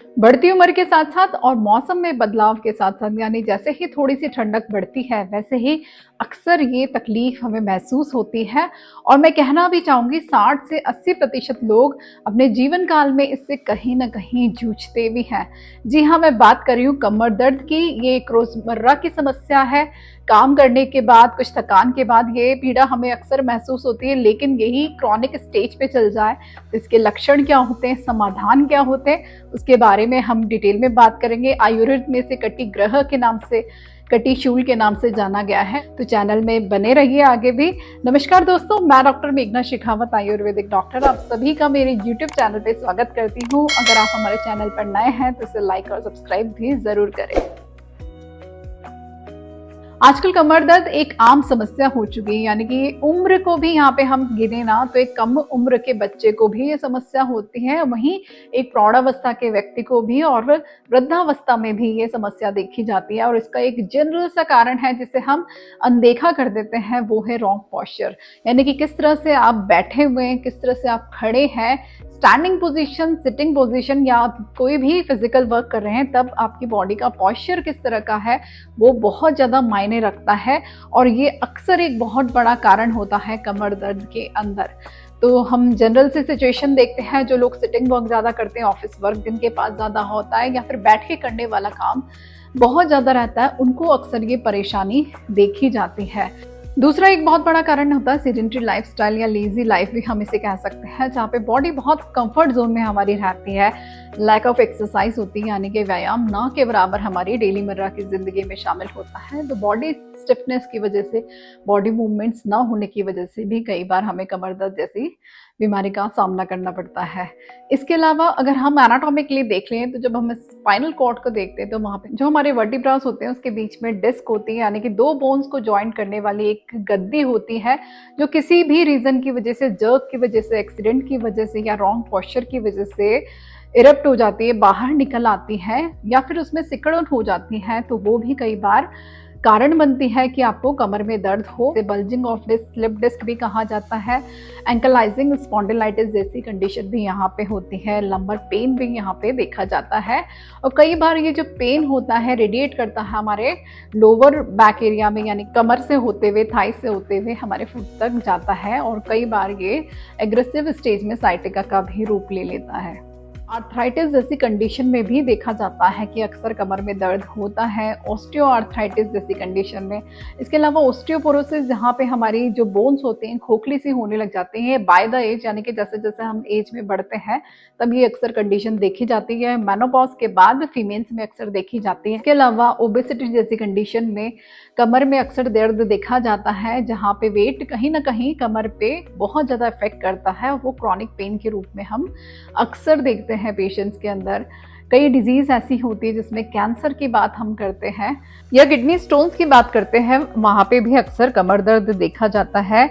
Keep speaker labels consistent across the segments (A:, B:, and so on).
A: बढ़ती उम्र के साथ साथ और मौसम में बदलाव के साथ साथ यानी जैसे ही थोड़ी सी ठंडक बढ़ती है वैसे ही अक्सर ये तकलीफ हमें महसूस होती है। और मैं कहना भी चाहूँगी 60 से 80% लोग अपने जीवन काल में इससे कहीं ना कहीं जूझते भी हैं। जी हाँ, मैं बात कर रही हूँ कमर दर्द की। ये एक रोज़मर्रा की समस्या है। काम करने के बाद कुछ थकान के बाद ये पीड़ा हमें अक्सर महसूस होती है, लेकिन यही क्रॉनिक स्टेज पे चल जाए तो इसके लक्षण क्या होते हैं, समाधान क्या होते हैं, उसके बारे में हम डिटेल में बात करेंगे। आयुर्वेद में से कटी ग्रह के नाम से, कटी शूल के नाम से जाना गया है। तो चैनल में बने रहिए आगे भी। नमस्कार दोस्तों, मैं डॉक्टर मेघना शेखावत, आयुर्वेदिक डॉक्टर, आप सभी का मेरे यूट्यूब चैनल पे स्वागत करती हूँ। अगर आप हमारे चैनल पर नए हैं तो इसे लाइक और सब्सक्राइब भी जरूर करें। आजकल कमर दर्द एक आम समस्या हो चुकी है, यानी कि उम्र को भी यहाँ पे हम गिने ना तो एक कम उम्र के बच्चे को भी ये समस्या होती है, वहीं एक प्रौढ़ावस्था के व्यक्ति को भी और वृद्धावस्था में भी ये समस्या देखी जाती है। और इसका एक जनरल सा कारण है जिसे हम अनदेखा कर देते हैं, वो है रॉन्ग पोस्चर। यानी कि किस तरह से आप बैठे हुए हैं, किस तरह से आप खड़े हैं, स्टैंडिंग पोजीशन, सिटिंग पोजीशन या आप कोई भी फिजिकल वर्क कर रहे हैं तब आपकी बॉडी का पोस्चर किस तरह का है वो बहुत ज़्यादा मायने रखता है। और ये अक्सर एक बहुत बड़ा कारण होता है कमर दर्द के अंदर। तो हम जनरल से सिचुएशन देखते हैं, जो लोग सिटिंग वर्क ज़्यादा करते हैं, ऑफिस वर्क जिनके पास ज़्यादा होता है या फिर बैठ के करने वाला काम बहुत ज़्यादा रहता है, उनको अक्सर ये परेशानी देखी जाती है। दूसरा एक बहुत बड़ा कारण होता है सेडेंटरी लाइफस्टाइल या लेजी लाइफ भी हम इसे कह सकते हैं, जहाँ पे बॉडी बहुत कंफर्ट जोन में हमारी रहती है। लैक ऑफ एक्सरसाइज होती है, यानी कि व्यायाम ना के बराबर हमारी डेली मर्रा की जिंदगी में शामिल होता है। तो बॉडी स्टिफनेस की वजह से, बॉडी मूवमेंट्स ना होने की वजह से भी कई बार हमें कमर दर्द जैसी बीमारी का सामना करना पड़ता है। इसके अलावा अगर हम एनाटॉमिकली देख लें तो जब हम स्पाइनल कॉर्ड को देखते हैं तो वहाँ पे जो हमारे वर्टिब्रास होते हैं उसके बीच में डिस्क होती है, यानी कि दो बोन्स को ज्वाइंट करने वाली एक गद्दी होती है, जो किसी भी रीजन की वजह से, जर्क की वजह से, एक्सीडेंट की वजह से या रॉन्ग पोस्चर की वजह से इरप्ट हो जाती है, बाहर निकल आती है या फिर उसमें सिकुड़न हो जाती है। तो वो भी कई बार कारण बनती है कि आपको कमर में दर्द हो। Bulging of disc, slip disc भी कहा जाता है। एंकलाइजिंग स्पॉन्डिलाइटिस जैसी कंडीशन भी यहाँ पे होती है। लंबर पेन भी यहाँ पे देखा जाता है। और कई बार ये जो पेन होता है रेडिएट करता है हमारे लोअर बैक एरिया में, यानी कमर से होते हुए, थाई से होते हुए हमारे फुट तक जाता है। और कई बार ये एग्रेसिव स्टेज में साइटिका का भी रूप ले लेता है। आर्थराइटिस जैसी कंडीशन में भी देखा जाता है कि अक्सर कमर में दर्द होता है, ऑस्टियो आर्थराइटिस जैसी कंडीशन में। इसके अलावा ऑस्टियोपोरोसिस, जहाँ पे हमारी जो बोन्स होते हैं खोखली सी होने लग जाती हैं बाय द एज, यानी कि जैसे जैसे हम एज में बढ़ते हैं तब ये अक्सर कंडीशन देखी जाती है। मेनोपॉज के बाद फीमेल्स में अक्सर देखी जाती है। इसके अलावा ओबेसिटी जैसी कंडीशन में कमर में अक्सर दर्द देखा जाता है, जहाँ पे वेट कहीं ना कहीं कमर पे बहुत ज़्यादा इफेक्ट करता है। वो क्रॉनिक पेन के रूप में हम अक्सर देखते हैं पेशेंट्स के अंदर। कई डिजीज ऐसी होती है जिसमें कैंसर की बात हम करते हैं या किडनी स्टोन्स की बात करते हैं, वहां पे भी अक्सर कमर दर्द देखा जाता है।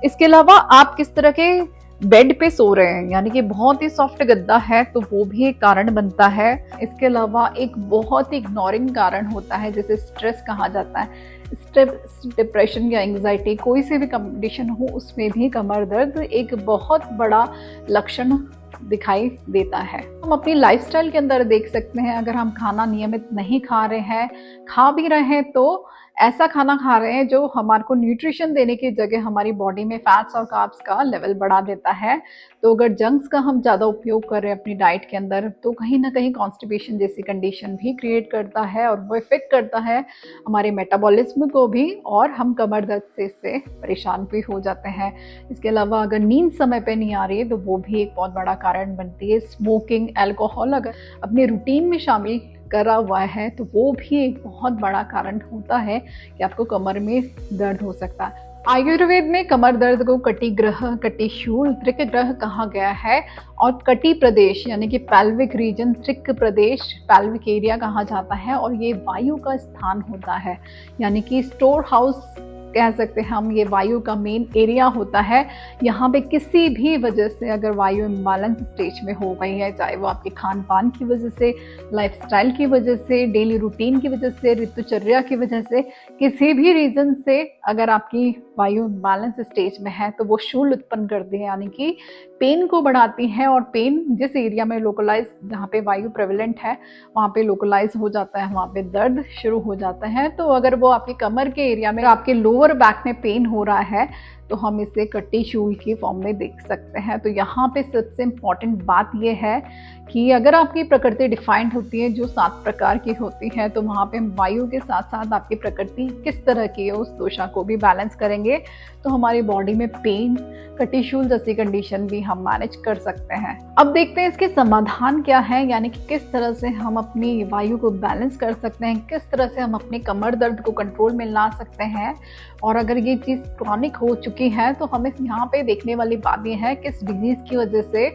A: इसके अलावा आप किस तरह के बेड पे सो रहे हैं, यानी कि बहुत ही सॉफ्ट गद्दा है तो वो भी एक कारण बनता है। इसके अलावा एक बहुत ही इग्नोरिंग कारण होता है जिसे स्ट्रेस कहा जाता है। स्ट्रेस, डिप्रेशन या एंग्जाइटी, कोई सी भी कंडीशन हो उसमें भी कमर दर्द एक बहुत बड़ा लक्षण दिखाई देता है। हम अपनी लाइफस्टाइल के अंदर देख सकते हैं, अगर हम खाना नियमित नहीं खा रहे हैं, खा भी रहे हैं तो ऐसा खाना खा रहे हैं जो हमारे को न्यूट्रिशन देने की जगह हमारी बॉडी में फैट्स और कार्ब्स का लेवल बढ़ा देता है। तो अगर जंक्स का हम ज़्यादा उपयोग कर रहे हैं अपनी डाइट के अंदर तो कहीं ना कहीं कॉन्स्टिपेशन जैसी कंडीशन भी क्रिएट करता है और वो इफेक्ट करता है हमारे मेटाबॉलिज्म को भी, और हम कमर दर्द से इससे परेशान भी हो जाते हैं। इसके अलावा अगर नींद समय पे नहीं आ रही है तो वो भी एक बहुत बड़ा कारण बनती है। स्मोकिंग, अल्कोहल अगर अपने रूटीन में शामिल करा हुआ है तो वो भी एक बहुत बड़ा कारण होता है कि आपको कमर में दर्द हो सकता है। आयुर्वेद में कमर दर्द को कटी ग्रह, कटी शूल, त्रिक ग्रह कहा गया है। और कटी प्रदेश यानी कि पैल्विक रीजन, त्रिक प्रदेश पैल्विक एरिया कहा जाता है। और ये वायु का स्थान होता है, यानी कि स्टोर हाउस कह सकते हैं हम, ये वायु का मेन एरिया होता है। यहाँ पे किसी भी वजह से अगर वायु इम्बैलेंस स्टेज में हो गई है, चाहे वो आपके खान पान की वजह से, लाइफस्टाइल की वजह से, डेली रूटीन की वजह से, ऋतुचर्या की वजह से, किसी भी रीज़न से अगर आपकी वायु बैलेंस स्टेज में है तो वो शूल उत्पन्न करती है, यानी कि पेन को बढ़ाती है। और पेन जिस एरिया में लोकलाइज, जहाँ पे वायु प्रेवलेंट है वहाँ पे लोकलाइज हो जाता है, वहाँ पे दर्द शुरू हो जाता है। तो अगर वो आपकी कमर के एरिया में, आपके लोअर बैक में पेन हो रहा है तो हम इसे कटी शूल की फॉर्म में देख सकते हैं। तो यहाँ पे सबसे इम्पॉर्टेंट बात यह है कि अगर आपकी प्रकृति डिफाइंड होती है जो 7 प्रकार की होती है, तो वहाँ पे हम वायु के साथ साथ आपकी प्रकृति किस तरह की है उस दोषा को भी बैलेंस करेंगे तो हमारी बॉडी में पेन, कटिशूल जैसी कंडीशन भी हम मैनेज कर सकते हैं। अब देखते हैं इसके समाधान क्या है, यानी कि किस तरह से हम अपनी वायु को बैलेंस कर सकते हैं, किस तरह से हम अपनी कमर दर्द को कंट्रोल में ला सकते हैं। और अगर ये चीज़ क्रॉनिक हो चुकी है तो हमें यहाँ पे देखने वाली बात यह है किस डिजीज़ की वजह से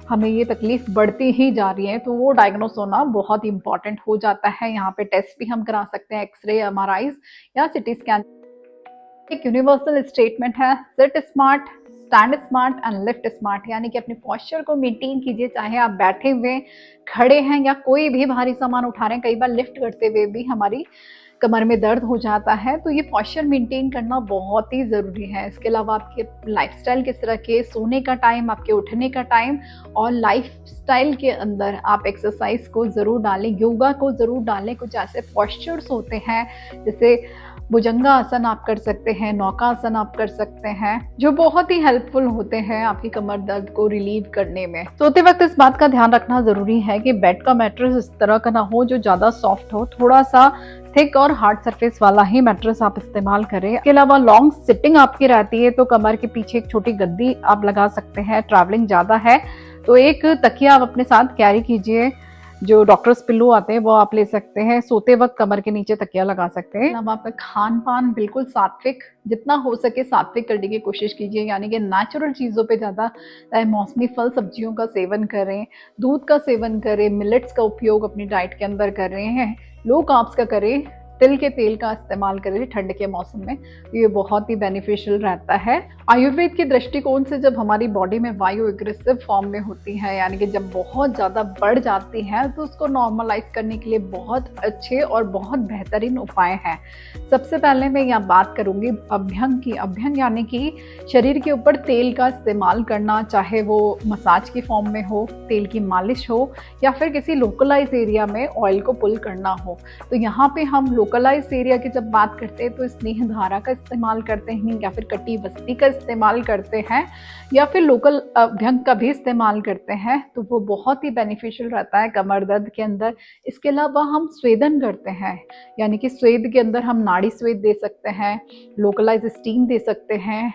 A: हमें ये तकलीफ बढ़ती ही जा रही है, तो वो डायग्नोस होना बहुत इंपॉर्टेंट हो जाता है। यहाँ पे टेस्ट भी हम करा सकते हैं, एक्सरे, एमआरआईज या सिटी स्कैन। एक यूनिवर्सल स्टेटमेंट है, sit smart, stand smart and lift smart, यानी कि अपने पॉस्चर को मेंटेन कीजिए, चाहे आप बैठे हुए, खड़े हैं या कोई भी भारी सामान उठा रहे हैं। कई बार लिफ्ट करते हुए भी हमारी कमर में दर्द हो जाता है, तो ये पॉस्चर मेंटेन करना बहुत ही ज़रूरी है। इसके अलावा आपके लाइफस्टाइल किस तरह के, सोने का टाइम, आपके उठने का टाइम और लाइफस्टाइल के अंदर आप एक्सरसाइज को ज़रूर डालें, योगा को ज़रूर डालें। कुछ ऐसे पॉस्चर्स होते हैं जैसे भुजंगा आसन आप कर सकते हैं, नौका आसन आप कर सकते हैं, जो बहुत ही हेल्पफुल होते हैं आपकी कमर दर्द को रिलीव करने में। सोते वक्त इस बात का ध्यान रखना जरूरी है कि बेड का मैट्रेस इस तरह का ना हो जो ज्यादा सॉफ्ट हो, थोड़ा सा थिक और हार्ड सरफेस वाला ही मैट्रेस आप इस्तेमाल करें। इसके अलावा लॉन्ग सिटिंग आपकी रहती है तो कमर के पीछे एक छोटी गद्दी आप लगा सकते हैं। ट्रैवलिंग ज्यादा है तो एक तकिया आप अपने साथ कैरी कीजिए, जो डॉक्टर्स पिल्लो आते हैं वो आप ले सकते हैं। सोते वक्त कमर के नीचे तकिया लगा सकते हैं। अब आपका खान पान बिल्कुल सात्विक, जितना हो सके सात्विक करने की कोशिश कीजिए, यानी कि नेचुरल चीज़ों पे ज़्यादा मौसमी फल सब्जियों का सेवन करें, दूध का सेवन करें, मिलेट्स का उपयोग अपनी डाइट के अंदर कर रहे हैं, लो कार्ब्स का करें, तिल के तेल का इस्तेमाल करें ठंड के मौसम में, तो ये बहुत ही बेनिफिशियल रहता है। आयुर्वेद के दृष्टिकोण से जब हमारी बॉडी में वायु एग्रेसिव फॉर्म में होती है, यानी कि जब बहुत ज़्यादा बढ़ जाती है, तो उसको नॉर्मलाइज करने के लिए बहुत अच्छे और बहुत बेहतरीन उपाय हैं। सबसे पहले मैं यहाँ बात करूँगी अभ्यंग की। अभ्यंग यानी कि शरीर के ऊपर तेल का इस्तेमाल करना, चाहे वो मसाज की फॉर्म में हो, तेल की मालिश हो, या फिर किसी लोकलाइज एरिया में ऑयल को पुल करना हो। तो यहाँ पे हम लोकलाइज एरिया की जब बात करते हैं तो स्नेह धारा का इस्तेमाल करते हैं, या फिर कटी बस्ती का इस्तेमाल करते हैं, या फिर लोकल अभ्यंग का भी इस्तेमाल करते हैं, तो वो बहुत ही बेनिफिशियल रहता है कमर दर्द के अंदर। इसके अलावा हम स्वेदन करते हैं, यानी कि स्वेद के अंदर हम नाड़ी स्वेद दे सकते हैं, लोकलाइज स्टीम दे सकते हैं।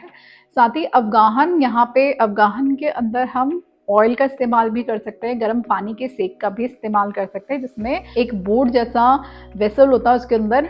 A: साथ ही अवगाहन, यहाँ पे अवगाहन के अंदर हम ऑयल का इस्तेमाल भी कर सकते हैं, गर्म पानी के सेक का भी इस्तेमाल कर सकते हैं, जिसमें एक बोर्ड जैसा वेसल होता है, उसके अंदर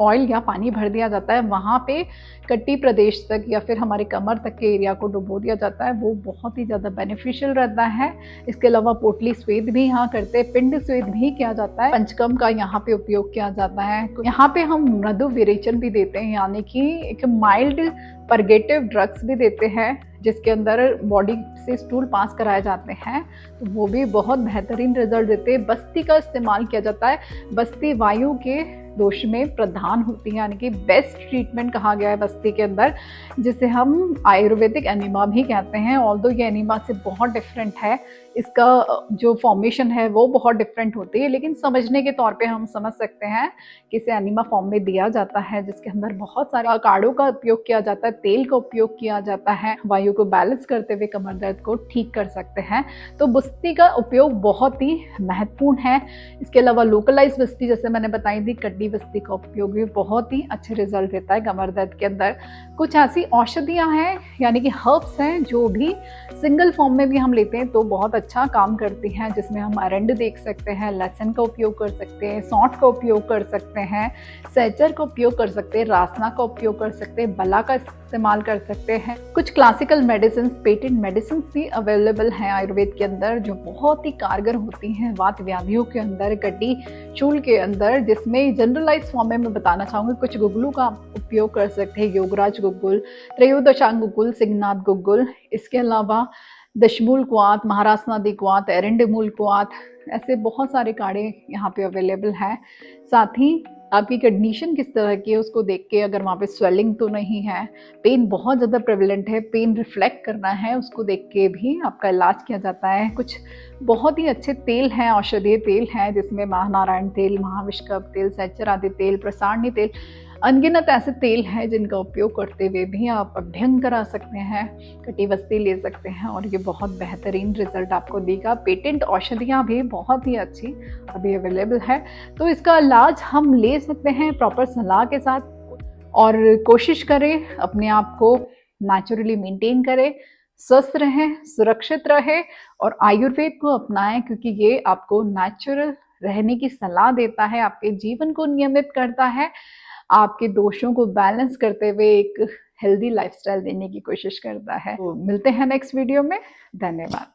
A: ऑयल या पानी भर दिया जाता है, वहाँ पे कट्टी प्रदेश तक या फिर हमारे कमर तक के एरिया को डुबो दिया जाता है। वो बहुत ही ज़्यादा बेनिफिशियल रहता है। इसके अलावा पोटली स्वेद भी यहाँ करते हैं, पिंड स्वेद भी किया जाता है, पंचकर्म का यहाँ पे उपयोग किया जाता है। यहाँ पे हम मृदु विरेचन भी देते हैं, यानी कि एक माइल्ड परगेटिव ड्रग्स भी देते हैं, जिसके अंदर बॉडी से स्टूल पास कराए जाते हैं, तो वो भी बहुत बेहतरीन रिजल्ट देते हैं। बस्ती का इस्तेमाल किया जाता है, बस्ती वायु के दोष में प्रधान होती है, यानी कि बेस्ट ट्रीटमेंट कहा गया है बस्ती के अंदर, जिसे हम आयुर्वेदिक एनिमा भी कहते हैं। ऑल्दो ये एनिमा से बहुत डिफरेंट है, इसका जो फॉर्मेशन है वो बहुत डिफरेंट होती है, लेकिन समझने के तौर पे हम समझ सकते हैं कि इसे एनिमा फॉर्म में दिया जाता है, जिसके अंदर बहुत सारे काढ़ों का उपयोग किया जाता है, तेल का उपयोग किया जाता है, वायु को बैलेंस करते हुए कमर दर्द को ठीक कर सकते हैं। तो बस्ती का उपयोग बहुत ही महत्वपूर्ण है। इसके अलावा लोकलाइज बस्ती, जैसे मैंने बताई थी, कड्डी बस्ती का उपयोग भी बहुत ही अच्छे रिजल्ट देता है कमर दर्द के अंदर। कुछ ऐसी औषधियाँ हैं, यानी कि हर्ब्स हैं, जो भी सिंगल फॉर्म में भी हम लेते हैं तो बहुत अच्छा काम करती हैं, जिसमें हम अरंड देख सकते हैं, लहसुन का उपयोग कर सकते हैं, सौंठ का उपयोग कर सकते हैं, सहचर का उपयोग कर सकते हैं, रासना का उपयोग कर सकते हैं, बला का इस्तेमाल कर सकते हैं। कुछ क्लासिकल मेडिसिन, पेटेंट मेडिसिन भी अवेलेबल हैं आयुर्वेद के अंदर, जो बहुत ही कारगर होती हैं वात व्याधियों के अंदर, कटी चूल के अंदर, जिसमें जनरलाइज फॉर्म में मैं बताना चाहूँगी। कुछ गुग्गुलों का उपयोग कर सकते हैं, योगराज गुग्गुल, त्रयोदशांग गुग्गुल, सिंहनाथ गुग्गुल। इसके अलावा दशमूलक्वाथ, महारासनादिक्वाथ, एरंडेमूलक्वाथ, ऐसे बहुत सारे काढ़े यहाँ पे अवेलेबल हैं। साथ ही आपकी कंडीशन किस तरह की है उसको देख के, अगर वहाँ पे स्वेलिंग तो नहीं है, पेन बहुत ज़्यादा प्रेवलेंट है, पेन रिफ्लेक्ट करना है, उसको देख के भी आपका इलाज किया जाता है। कुछ बहुत ही अच्छे तेल हैं, औषधीय तेल हैं, जिसमें महानारायण तेल, महाविष्कप तेल, सहचरादि तेल, प्रसारणी तेल, अनगिनत ऐसे तेल हैं जिनका उपयोग करते हुए भी आप अभ्यंग करा सकते हैं, कटिवस्ती ले सकते हैं और ये बहुत बेहतरीन रिजल्ट आपको देगा। पेटेंट औषधियाँ भी बहुत ही अच्छी अभी अवेलेबल है, तो इसका इलाज हम ले सकते हैं प्रॉपर सलाह के साथ। और कोशिश करें अपने आप को नेचुरली मेंटेन करें, स्वस्थ रहें, सुरक्षित रहें और आयुर्वेद को अपनाएं, क्योंकि ये आपको नेचुरल रहने की सलाह देता है, आपके जीवन को नियमित करता है, आपके दोषों को बैलेंस करते हुए एक हेल्दी लाइफस्टाइल देने की कोशिश करता है। तो मिलते हैं नेक्स्ट वीडियो में। धन्यवाद।